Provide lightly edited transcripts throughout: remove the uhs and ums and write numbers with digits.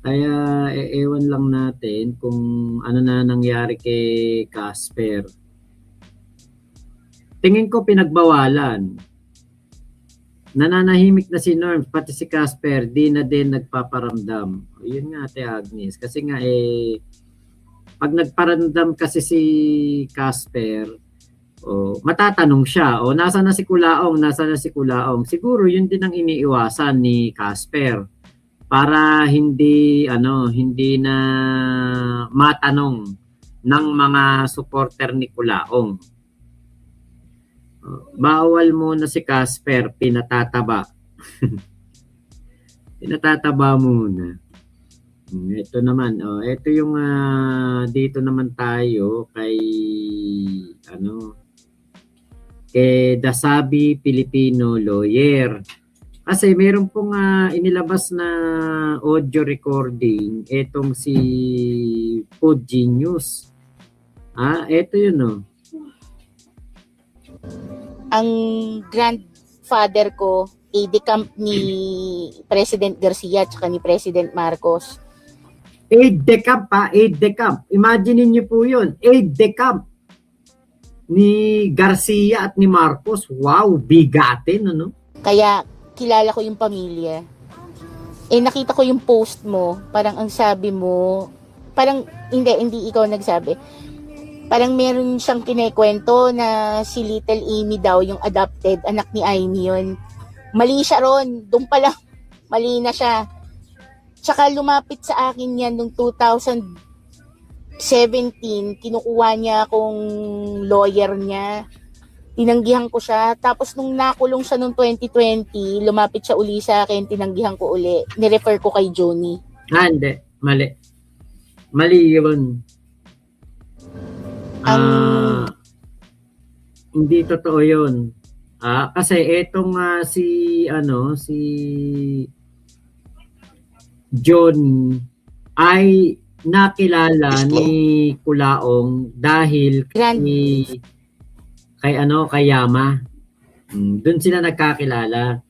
Kaya ewan lang natin kung ano na nangyari kay Casper. Tingin ko pinagbawalan. Nananahimik na si Norm, pati si Casper, di na din nagpaparamdam. Yun nga, Ate Agnes. Kasi nga, pag nagparamdam kasi si Casper, matatanong siya, nasa na si Kulaong, nasa na si Kulaong. Siguro yun din ang iniiwasan ni Casper para hindi na matanong ng mga supporter ni Kulaong. Bawal muna si Casper, pinatataba. Pinatataba muna. Ito naman, ito yung dito naman tayo kay Dasabi Filipino Lawyer. Kasi meron pong inilabas na audio recording etong si Food Genius. Ito yun Ang grandfather ko, aide-camp ni President Garcia at ni President Marcos. Aide-camp aide-camp. Imagine niyo po yun, aide-camp ni Garcia at ni Marcos. Wow, bigatin, ano? Kaya kilala ko yung pamilya. Nakita ko yung post mo, parang ang sabi mo, parang hindi ikaw nagsabi. Parang meron siyang kinekwento na si Little Amy daw yung adopted anak ni Amy yun. Mali siya ron, doon pa lang mali na siya. Tsaka lumapit sa akin yan noong 2017, kinukuha niya akong lawyer niya. Tinanggihan ko siya. Tapos nung nakulong siya noong 2020, lumapit siya uli sa akin, tinanggihan ko uli. Nirefer ko kay Johnny. Hindi. Mali. Mali yun. Hindi totoo yun. Kasi etong si John ay nakilala ni Kulaong dahil kay Yama. Doon sila nagkakilala.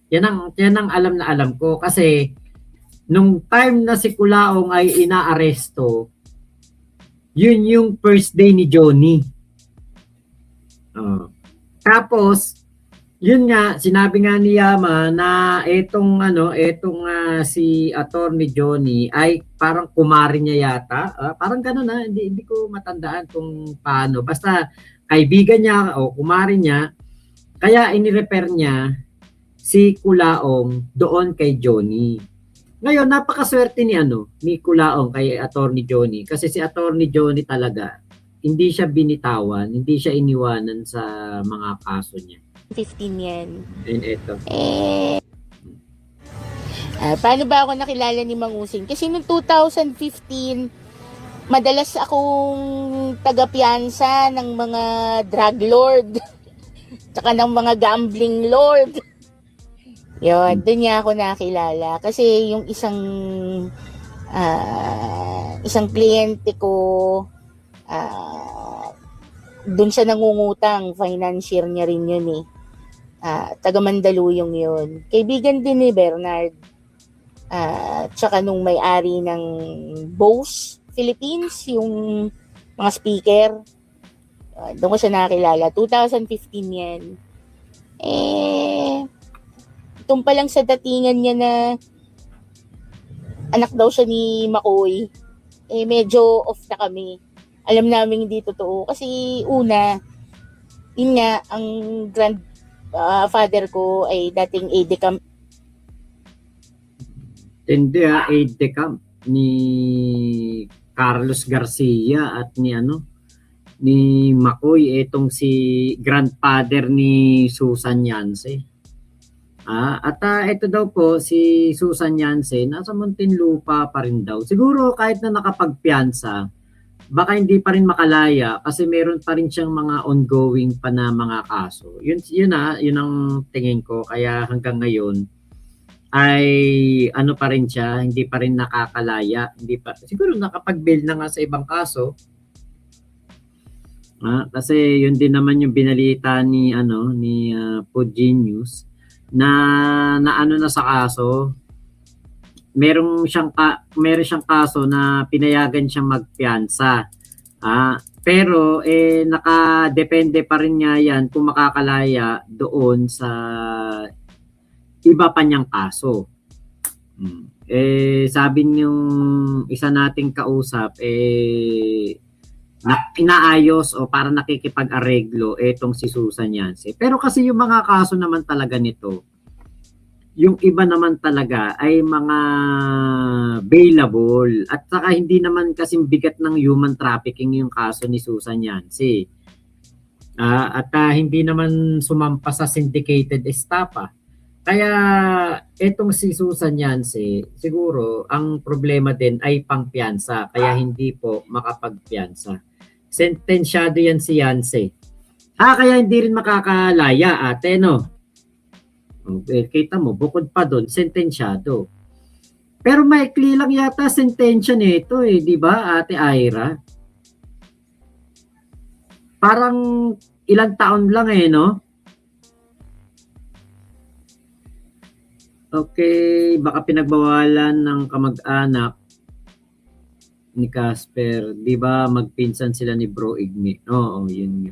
Yan ang alam na alam ko kasi nung time na si Kulaong ay inaaresto, yun yung first day ni Johnny. Tapos yun nga, sinabi nga ni Yama na etong si Attorney Johnny ay parang kumari niya yata. Parang gano'n hindi ko matandaan kung paano. Basta kaibigan niya o kumari niya, kaya inirefer niya si Kulaong doon kay Johnny. Ngayon, napakaswerte ni Kulaong kay Attorney Johnny kasi si Attorney Johnny talaga hindi siya binitawan, hindi siya iniwanan sa mga kaso niya. 15 yan. And ito. Paano ba ako nakilala ni Mangusing? Kasi noong 2015, madalas akong taga-piyansa ng mga drug lord. Tsaka ng mga gambling lord. Yun, doon niya ako nakilala. Kasi yung isang kliyente ko, doon siya nangungutang, financier niya rin yun taga Mandaluyong yun. Kaibigan din ni Bernard. Tsaka nung may-ari ng Bose Philippines, yung mga speaker, doon ko siya nakilala. 2015 yan. Doon pa lang sa datingan niya na anak daw siya ni Makoy, medyo off na kami. Alam namin hindi totoo. Kasi una, yun nga, ang grandfather ko ay dating aide-camp. Hindi aide-camp ni Carlos Garcia at ni Makoy, etong si grandfather ni Susan Yance. At ito daw po si Susan Yance nasa Muntinlupa pa rin daw. Siguro kahit na nakapagpiyansa, baka hindi pa rin makalaya kasi meron pa rin siyang mga ongoing pa na mga kaso. Yun ang tingin ko, kaya hanggang ngayon ay pa rin siya, hindi pa rin nakakalaya, hindi pa siguro nakapag-bail na nga sa ibang kaso. Kasi yun din naman yung binalita ni Food Genius na sa kaso. meron siyang kaso na pinayagan siyang magpiyansa. Pero nakadepende pa rin nga yan kung makakalaya doon sa iba pa niyang kaso. Sabi niyong isa nating kausap, inaayos o para nakikipag-areglo etong si Susan Yance. Pero kasi yung mga kaso naman talaga nito, yung iba naman talaga ay mga bailable at saka hindi naman kasing bigat ng human trafficking yung kaso ni Susan Yance. Hindi naman sumampa sa syndicated estafa. Kaya etong si Susan Yance, siguro ang problema din ay pangpiyansa kaya hindi po makapagpiyansa. Sentensyado yan si Yance. Kaya hindi rin makakalaya, ate, no? Kita mo, bukod pa doon, sentensyado. Pero maikli lang yata sentensya nito di ba, ate Ira? Parang ilang taon lang no? Okay, baka pinagbawalan ng kamag-anak ni Casper, 'di ba? Magpinsan sila ni Bro Igni. Oo, yun.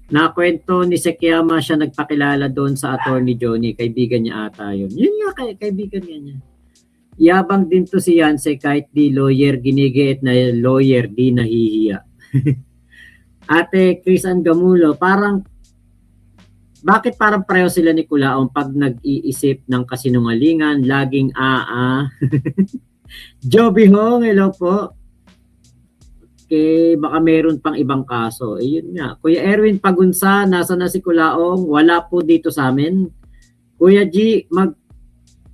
Nakwento ni Sekiyama siya nagpakilala doon sa attorney Johnny, kaibigan niya ata yun. Yun nga, kaibigan niya. Yabang din to si Yance kahit di lawyer, ginigiit na lawyer, di nahihiya. Ate Chris Angamulo, bakit parang pareho sila ni Kulaong pag nag-iisip ng kasinungalingan, laging Joby Hong, hello po. Baka meron pang ibang kaso. Yun nga. Kuya Erwin Pagunsa, nasa na si Kulaong? Wala po dito sa amin. Kuya G,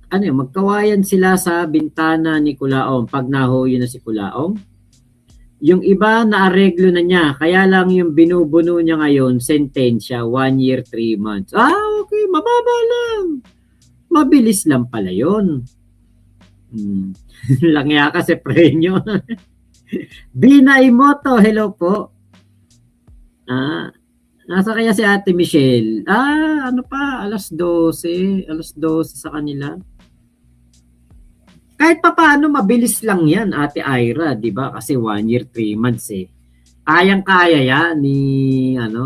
magkawayan sila sa bintana ni Kulaong pag nahuyo na si Kulaong. Yung iba naareglo na niya, kaya lang yung binubuno niya ngayon, sentensya, 1 year, 3 months. Okay, mababa lang. Mabilis lang pala yun. Langya ka si Prenyo. Bina Imoto, hello po. Nasa kaya si Ate Michelle? Alas 12 sa kanila. Kahit pa paano, mabilis lang yan, Ate Ira, di ba? Kasi 1 year, 3 months Kayang-kaya yan ni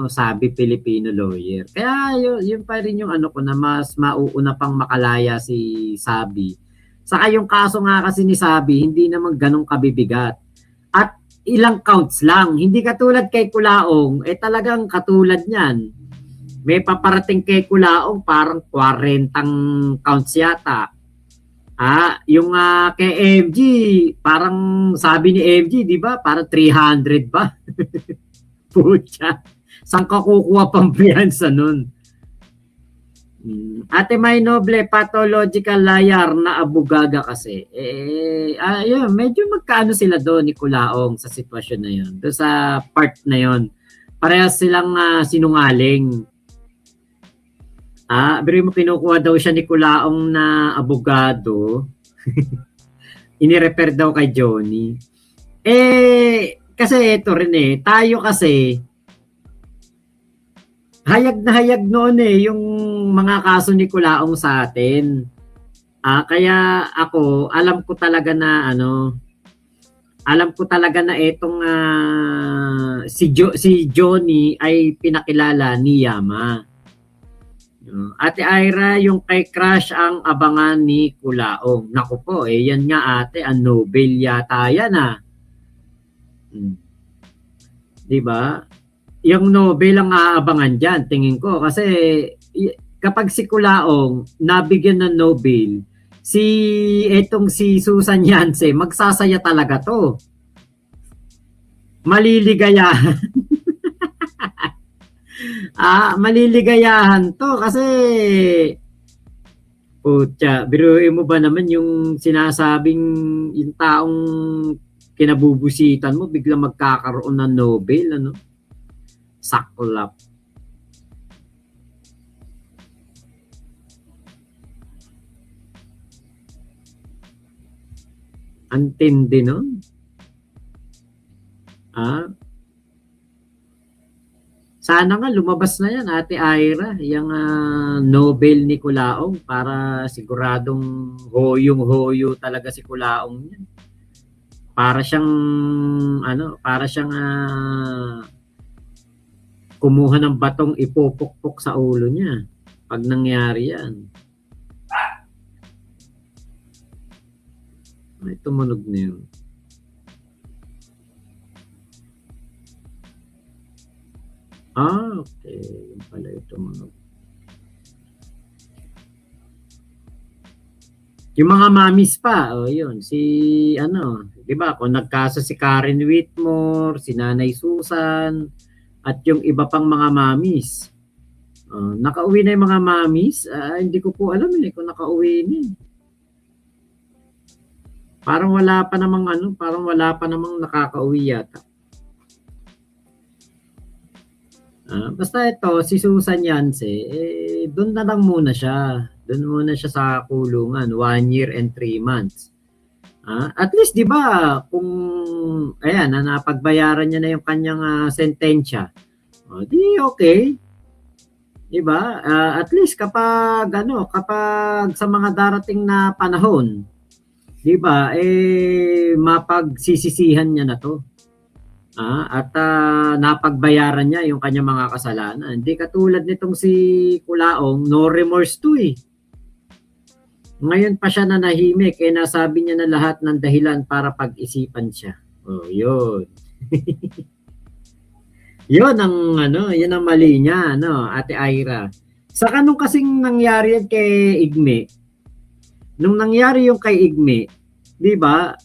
Sabi Filipino lawyer. Kaya yun pa rin yung ko na mas mauuna pang makalaya si Sabi. Saka yung kaso nga kasi ni Sabi, hindi naman ganong kabibigat. At ilang counts lang. Hindi katulad kay Kulaong, talagang katulad niyan. May paparating kay Kulaong, parang 40 counts yata. Yung kay MG, parang sabi ni MG, di ba? Parang 300 ba? Pucha. Saan ka kukuha pampiyansa nun? Ate May Noble, pathological liar na abugaga kasi. Yun, medyo magkaano sila doon ni Kulaong sa sitwasyon na yun. Doon sa part na yun. Parehas silang sinungaling. Pero mo kinukuha daw siya ni Kulaong na abogado. Inirefer daw kay Johnny. Kasi ito rin tayo kasi hayag na hayag noon yung mga kaso ni Kulaong sa atin. Kaya ako, alam ko talaga na itong si Johnny ay pinakilala ni Yama. Ate Ira, yung kay Crush ang abangan ni Kulaong. Naku po, yan nga ate, ang Nobel yata yan Diba? Yung Nobel ang aabangan dyan, tingin ko. Kasi kapag si Kulaong nabigyan ng Nobel, etong si Susan Yance, magsasaya talaga to. Maliligayahan. Maliligayahan to kasi biruin mo ba naman yung sinasabing yung taong kinabubusitan mo biglang magkakaroon ng Nobel saklap. Antindi nun. Sana nga lumabas na yan, Ate Ira, yung Nobel ni Kulaong para siguradong hoyong-hoyo talaga si Kulaong yan. Para siyang kumuha ng batong ipupukpok sa ulo niya pag nangyari yan. Ay, tumunog na yun. Okay. Yung pala yung tumunog. Yung mga mamis pa, yun, di ba, kung nagkaso si Karen Whitmore, si Nanay Susan, at yung iba pang mga mamis. Nakauwi na yung mga mamis? Hindi ko po alam kung nakauwi na. Parang wala pa namang nakakauwi yata. Basta ito, si Susan Yance, doon na lang muna siya. Doon muna siya sa kulungan, 1 year and 3 months. At least, di ba, kung, napagbayaran niya na yung kanyang sentensya, di okay. Di ba? At least kapag sa mga darating na panahon, di ba, mapagsisisihan niya na to. At napagbayaran niya yung kanyang mga kasalanan. Hindi katulad nitong si Kulaong, no remorse to Ngayon pa siya nanahimik, nasabi niya na lahat ng dahilan para pag-isipan siya. Yun. Yun ang mali niya, Ate Ira. Sa kanong kasing nangyari yan kay Igme, nung nangyari yung kay Igme, di ba,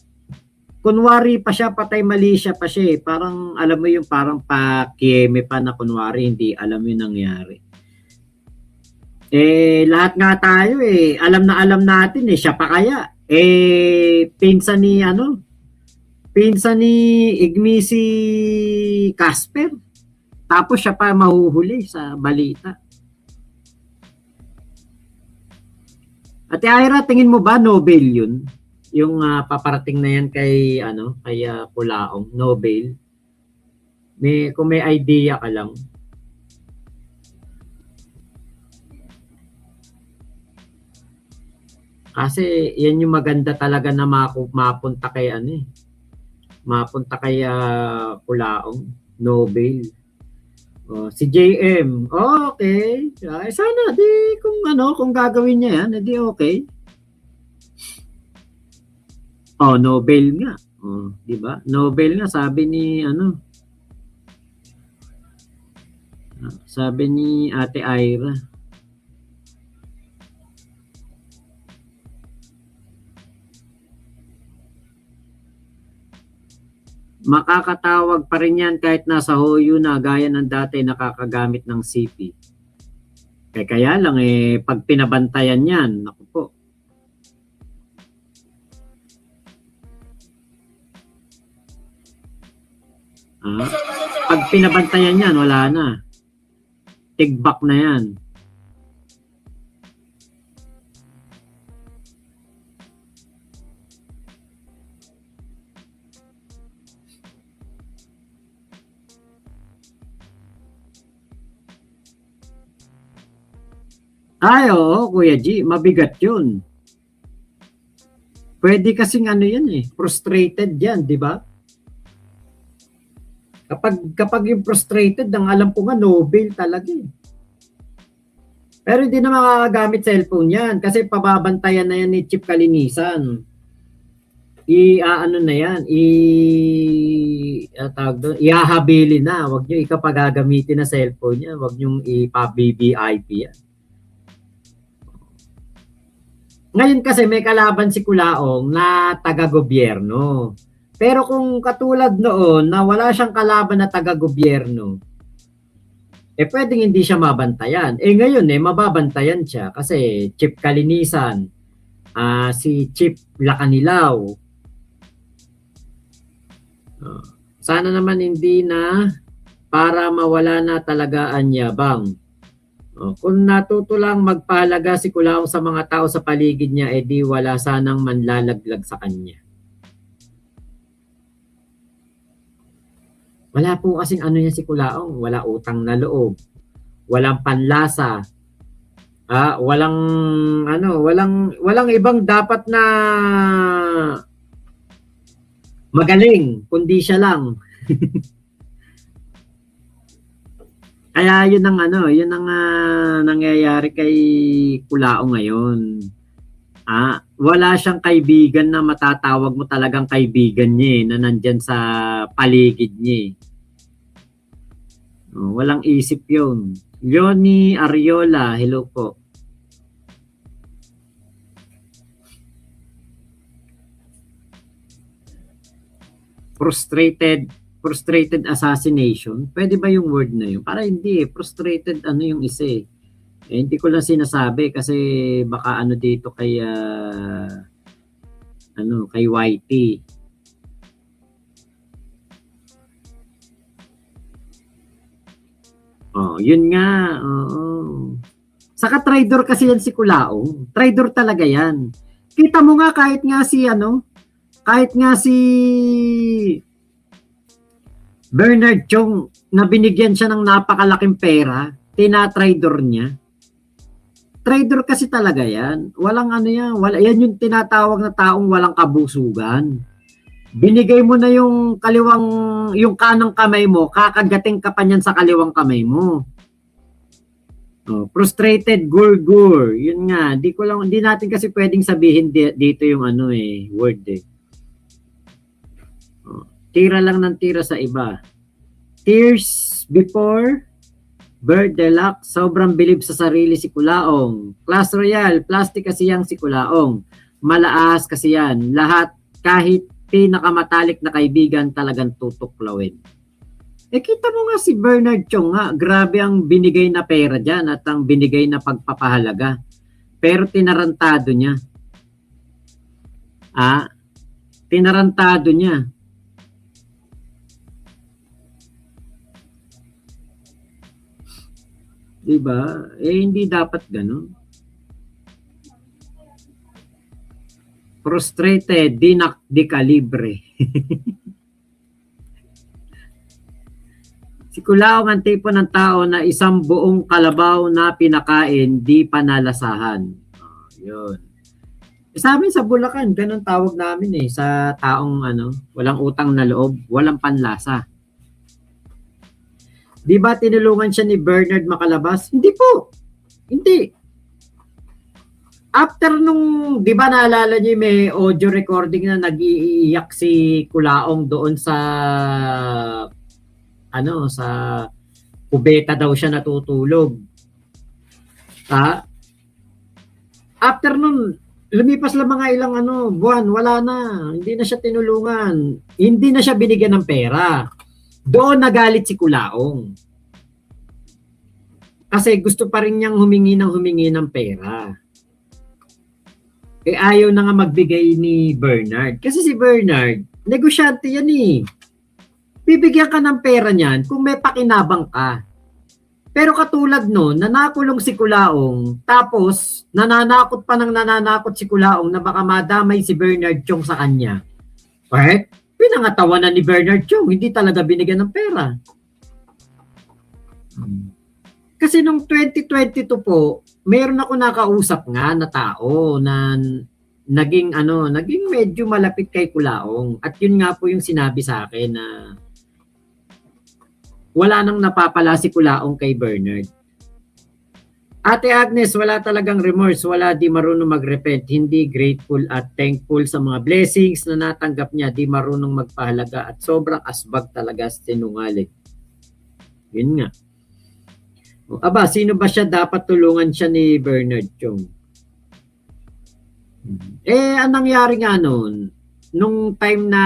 kunwari pa siya, patay mali siya pa siya Parang, alam mo yung parang pakieme pa na kunwari, hindi alam yung nangyari. Lahat nga tayo alam natin siya pa kaya. Pinsan ni Igme si Casper. Tapos siya pa mahuhuli sa balita. Ate Ira, tingin mo ba Nobel yun? Yung paparating na yan kay Kulaong, Nobel. Kung may idea ka lang. Kasi yan yung maganda talaga na mapunta kay mapunta kay Kulaong, Nobel. Si JM, okay. Sana di kung gagawin niya yan, di okay. Nobel nga. Di ba? Nobel nga sabi ni Ate Ira. Makakatawag pa rin yan kahit nasa hoyo na gaya ng dati nakakagamit ng CP. Kaya lang pag pinabantayan yan, naku po. Pag pinabantayan yan, wala na. Tigbak na yan. Oo, Kuya G, mabigat yun. Pwede kasing yan frustrated yan, di ba? Kapag yung frustrated, ang alam ko nga, Nobel talaga Pero hindi na makakagamit cellphone yan kasi pababantayan na yan ni Chief Kalinisan. Ihahabilin na. Huwag nyo ikapagagamitin na cellphone niya. Huwag nyo ipa-BBIP yan. Ngayon kasi may kalaban si Kulaong na taga-gobyerno. Pero kung katulad noon na wala siyang kalaban na taga-gobyerno, pwedeng hindi siya mabantayan. Ngayon mababantayan siya kasi Chief Kalinisan, si Chief Lacanilaw. Sana naman hindi na para mawala na talaga ang yabang. Kung natuto lang magpahalaga si Kulaong sa mga tao sa paligid niya, di wala sanang manlalaglag sa kanya. Wala po kasing ano yan si Kulaong, wala utang na loob, walang panlasa, walang ano, walang ibang dapat na magaling, kundi siya lang. Kaya yun ang ano, yun ang nangyayari kay Kulaong ngayon. Wala siyang kaibigan na matatawag mo talagang kaibigan niya na nandyan sa paligid niya. Walang isip yun. Yoni Ariola, hello po. Frustrated assassination. Pwede ba yung word na yun? Para hindi frustrated ano yung isa eh. Hindi ko lang sinasabi kasi baka ano dito kay kay YT. Yun nga. Saka traitor kasi yan si Kulaong. Traitor talaga yan. Kita mo nga kahit nga si Bernard Chong na binigyan siya ng napakalaking pera, tina-traitor niya. Traitor kasi talaga yan. Walang ano yan. Yan yung tinatawag na taong walang kabusugan. Binigay mo na yung kanang kamay mo, kakagating ka pa niyan sa kaliwang kamay mo. Frustrated gur. Yun nga, di natin kasi pwedeng sabihin dito yung word eh. Tira lang ng tira sa iba. Tears before Bird Deluxe, sobrang bilib sa sarili si Kulaong. Class Royale, plastic kasi yang si Kulaong. Malaas kasi yan. Lahat, kahit pinakamatalik na kaibigan, talagang tutuklawin. Kita mo nga si Bernard Chong nga, grabe ang binigay na pera dyan at ang binigay na pagpapahalaga. Pero tinarantado niya. Tinarantado niya. Diba? Hindi dapat ganun. Frustrated, di kalibre. Si Kulaong ang tipo ng tao na isang buong kalabaw na pinakain, di panalasahan. Yun. Sa amin sa Bulacan, ganun tawag namin sa taong walang utang na loob, walang panlasa. Di ba tinulungan siya ni Bernard makalabas? Hindi po. Hindi. After nung, di ba naalala niyo may audio recording na nag-iiyak si Kulaong doon sa sa kubeta daw siya natutulog. After nun, lumipas lang mga ilang buwan, wala na. Hindi na siya tinulungan. Hindi na siya binigyan ng pera. Doon nagalit si Kulaong. Kasi gusto pa rin niyang humingi ng pera. Ayaw na nga magbigay ni Bernard. Kasi si Bernard, negosyante yan Bibigyan ka ng pera niyan kung may pakinabang ka. Pero katulad nun, nanakulong si Kulaong, tapos nananakot si Kulaong na baka madamay si Bernard Chong sa kanya. Pinangatawanan ni Bernard Chong, hindi talaga binigyan ng pera. Kasi nung 2022 po, mayroon ako nakausap nga na tao na naging medyo malapit kay Kulaong. At yun nga po yung sinabi sa akin na wala nang napapala si Kulaong kay Bernard. Ate Agnes, wala talagang remorse, wala, di marunong mag-repent, hindi grateful at thankful sa mga blessings na natanggap niya, di marunong magpahalaga at sobrang asbag talaga sinungaling. Yun nga. Sino ba siya dapat tulungan siya ni Bernard Chong? Ang nangyari nga noon, nung time na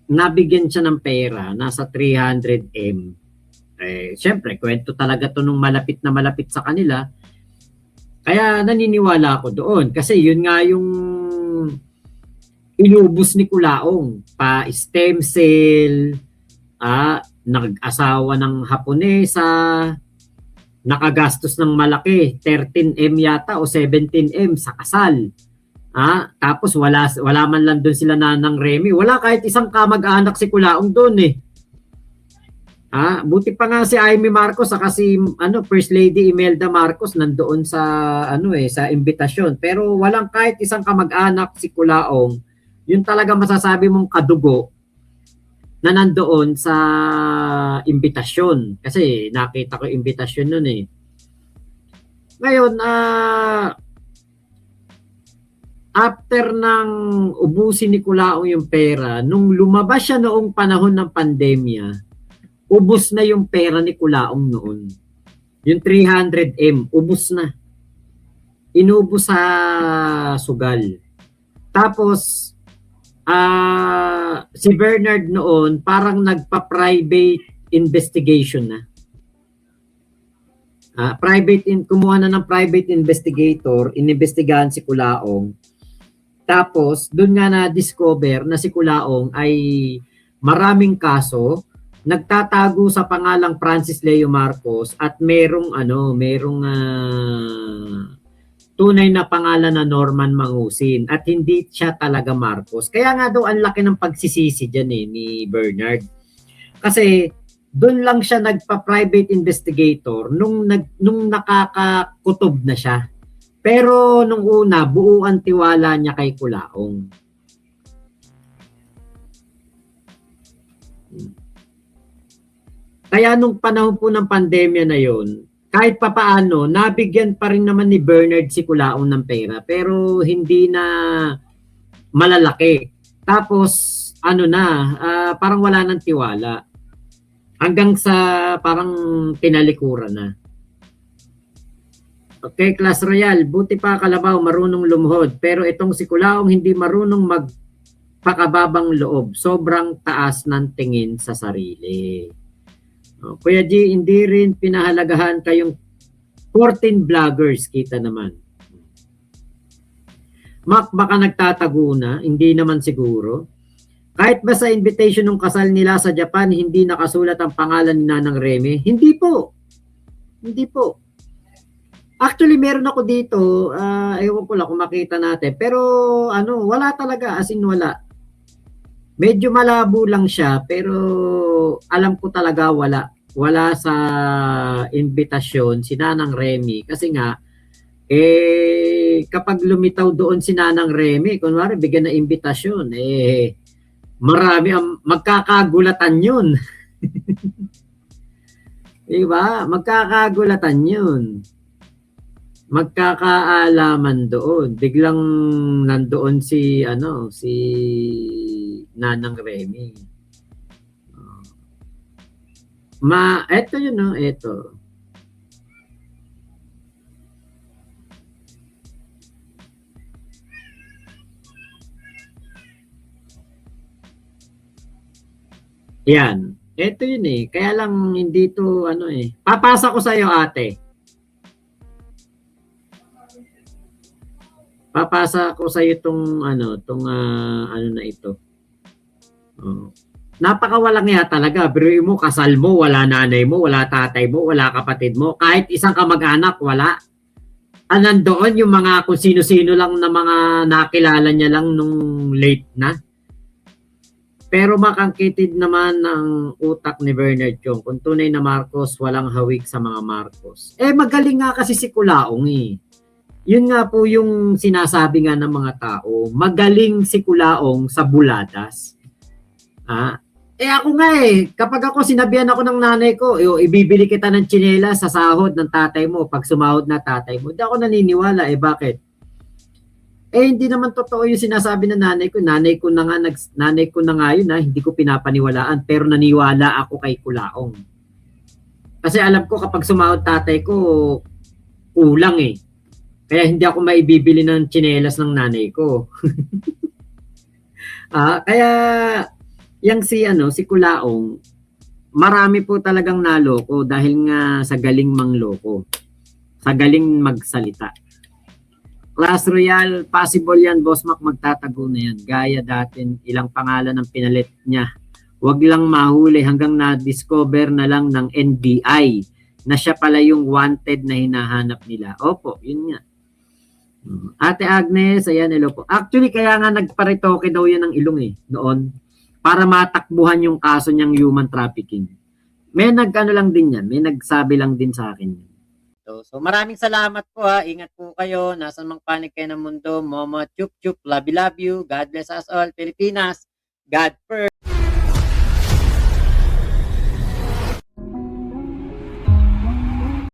nabigyan siya ng pera, nasa 300M, syempre, kwento talaga to nung malapit na malapit sa kanila. Kaya naniniwala ako doon. Kasi yun nga yung inubos ni Kulaong. Pa-stem cell, nag-asawa ng Haponesa, nakagastos ng malaki, 13M yata o 17M sa kasal. Tapos wala man lang doon sila ng Remy. Wala kahit isang kamag-anak si Kulaong doon Buti pa nga si Amy Marcos saka si First Lady Imelda Marcos nandoon sa sa imbitasyon. Pero walang kahit isang kamag-anak si Kulaong, yun talaga masasabi mong kadugo na nandoon sa imbitasyon. Kasi nakita ko imbitasyon nun eh. Ngayon, after ng ubusin ni Kulaong yung pera, nung lumabas siya noong panahon ng pandemya, ubos na yung pera ni Kulaong noon. Yung 300M, ubos na. Inubos sa sugal. Tapos, si Bernard noon, parang nagpa-private investigation na. Kumuha na ng private investigator, inimbestigahan si Kulaong. Tapos, doon nga na-discover na si Kulaong ay maraming kaso, nagtatago sa pangalang Francis Leo Marcos at merong tunay na pangalan na Norman Mangusin at hindi siya talaga Marcos. Kaya nga daw ang laki ng pagsisisi diyan ni Bernard. Kasi doon lang siya nagpa-private investigator nung nakakakutob na siya. Pero nung una, buo ang tiwala niya kay Kulaong. Kaya nung panahon po ng pandemya na yon, kahit papaano, nabigyan pa rin naman ni Bernard si Kulaong ng pera, pero hindi na malalaki. Tapos, parang wala ng tiwala. Hanggang sa parang tinalikuran na. Okay, Class Royal, buti pa Kalabaw marunong lumuhod, pero itong si Kulaong hindi marunong magpakababang loob. Sobrang taas ng tingin sa sarili. Kuya G, hindi rin pinahalagahan kayong 14 vloggers, kita naman. Mac, baka nagtatago na, hindi naman siguro. Kahit ba sa invitation ng kasal nila sa Japan, hindi nakasulat ang pangalan ni Nanang Remy? Hindi po. Hindi po. Actually, meron ako dito, ewan ko lang kung makita natin, pero wala talaga, as in wala. Medyo malabo lang siya, pero alam ko talaga wala sa invitasyon si Nanang Remy. Kasi nga, kapag lumitaw doon si Nanang Remy, kunwari bigyan na invitasyon, marami ang magkakagulatan yun. Diba? Magkakagulatan yun. Magkakaalaman doon. Biglang nandoon si Nanang Remy. Eto yun, no? Eto. Yan. Eto yun eh. Kaya lang hindi to Papasa ko sa'yo, ate. Papasa ko sa'yo itong na ito. Napakawalang nga talaga. Biruin mo, kasal mo, wala nanay mo, wala tatay mo, wala kapatid mo. Kahit isang kamag-anak, wala. Nandoon yung mga kung sino-sino lang na mga nakilala niya lang nung late na. Pero makangkitid naman ng utak ni Bernard Chong. Kung tunay na Marcos, walang hawig sa mga Marcos. Magaling nga kasi si Kulaong eh. Yun nga po yung sinasabi nga ng mga tao. Magaling si Kulaong sa buladas. Ako nga kapag ako sinabihan ako ng nanay ko, ibibili kita ng tsinelas sa sahod ng tatay mo, pag sumahod na tatay mo, hindi ako naniniwala. Bakit? Hindi naman totoo yung sinasabi ng nanay ko. Nanay ko na nga yun, hindi ko pinapaniwalaan, pero naniwala ako kay Kulaong. Kasi alam ko kapag sumahod tatay ko, kulang Kaya hindi ako maibibili ng tsinelas ng nanay ko. Kaya yang si Kulaong, marami po talagang naloko dahil nga sa galing mangloko, sa galing magsalita. Class Royal, possible yan, Boss Mac, magtatago na yan. Gaya datin, ilang pangalan ang pinalit niya. Huwag lang mahuli hanggang na-discover na lang ng NBI na siya pala yung wanted na hinahanap nila. Opo, yun nga. Ate Agnes, ayan, hello po. Actually, kaya nga nagparitoke daw yan ng ilong noon para matakbuhan yung kaso niyang human trafficking. May nag-ano lang din yan, may nagsabi lang din sa akin. So maraming salamat po ha. Ingat po kayo. Nasa mang panig kayo ng mundo. Momo chup chup. Love you, love you. God bless us all. Pilipinas. God first.